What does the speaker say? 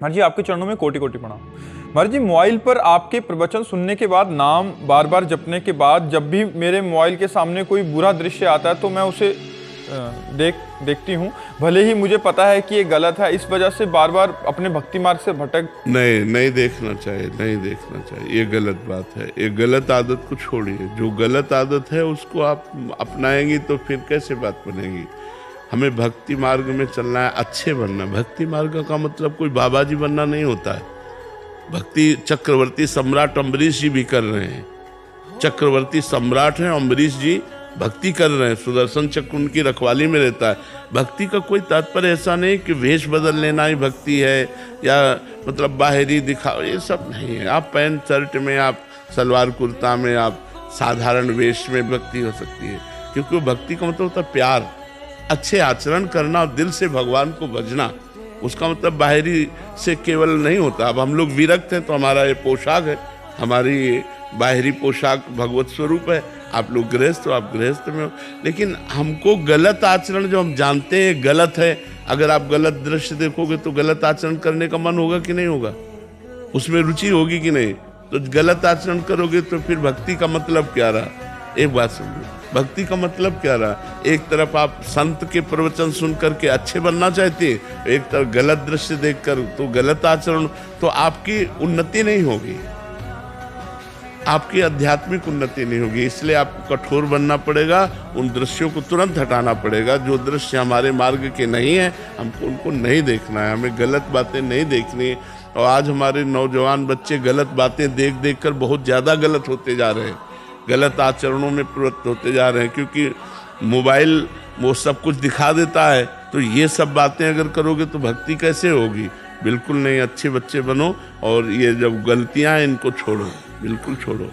महाराज जी आपके चरणों में कोटि कोटि प्रणाम। महाराज जी मोबाइल पर आपके प्रवचन सुनने के बाद, नाम बार बार जपने के बाद, जब भी मेरे मोबाइल के सामने कोई बुरा दृश्य आता है तो मैं उसे देखती हूँ, भले ही मुझे पता है कि ये गलत है। इस वजह से बार बार अपने भक्ति मार्ग से भटक नहीं देखना चाहिए, नहीं देखना चाहिए, ये गलत बात है। ये गलत आदत को छोड़िए। जो गलत आदत है उसको आप अपनाएंगी तो फिर कैसे बात बनेगी। हमें भक्ति मार्ग में चलना है, अच्छे बनना। भक्ति मार्ग का मतलब कोई बाबा जी बनना नहीं होता है। भक्ति चक्रवर्ती सम्राट अम्बरीश जी भी कर रहे हैं। चक्रवर्ती सम्राट हैं अम्बरीश जी, भक्ति कर रहे हैं। सुदर्शन चक्र उनकी रखवाली में रहता है। भक्ति का कोई तात्पर्य ऐसा नहीं कि वेश बदल लेना ही भक्ति है, या मतलब बाहरी दिखाओ, ये सब नहीं है। आप पैंट शर्ट में, आप सलवार कुर्ता में, आप साधारण वेश में भक्ति हो सकती है। क्योंकि भक्ति का मतलब होता है प्यार, अच्छे आचरण करना और दिल से भगवान को भजना। उसका मतलब बाहरी से केवल नहीं होता। अब हम लोग विरक्त हैं तो हमारा ये पोशाक है, हमारी बाहरी पोशाक भगवत स्वरूप है। आप लोग गृहस्थ हो, आप गृहस्थ में हो। लेकिन हमको गलत आचरण जो हम जानते हैं गलत है, अगर आप गलत दृश्य देखोगे तो गलत आचरण करने का मन होगा कि नहीं होगा, उसमें रुचि होगी कि नहीं। तो गलत आचरण करोगे तो फिर भक्ति का मतलब क्या रहा। एक बात समझो, भक्ति का मतलब क्या रहा। एक तरफ आप संत के प्रवचन सुन करके अच्छे बनना चाहते हैं, एक तरफ गलत दृश्य देखकर तो गलत आचरण, तो आपकी उन्नति नहीं होगी, आपकी आध्यात्मिक उन्नति नहीं होगी। इसलिए आपको कठोर बनना पड़ेगा, उन दृश्यों को तुरंत हटाना पड़ेगा। जो दृश्य हमारे मार्ग के नहीं है हमको उनको नहीं देखना है, हमें गलत बातें नहीं देखनी है। और आज हमारे नौजवान बच्चे गलत बातें देख देख कर बहुत ज़्यादा गलत होते जा रहे हैं, गलत आचरणों में प्रवृत्त होते जा रहे हैं। क्योंकि मोबाइल वो सब कुछ दिखा देता है, तो ये सब बातें अगर करोगे तो भक्ति कैसे होगी। बिल्कुल नहीं, अच्छे बच्चे बनो और ये जब गलतियां हैं इनको छोड़ो, बिल्कुल छोड़ो।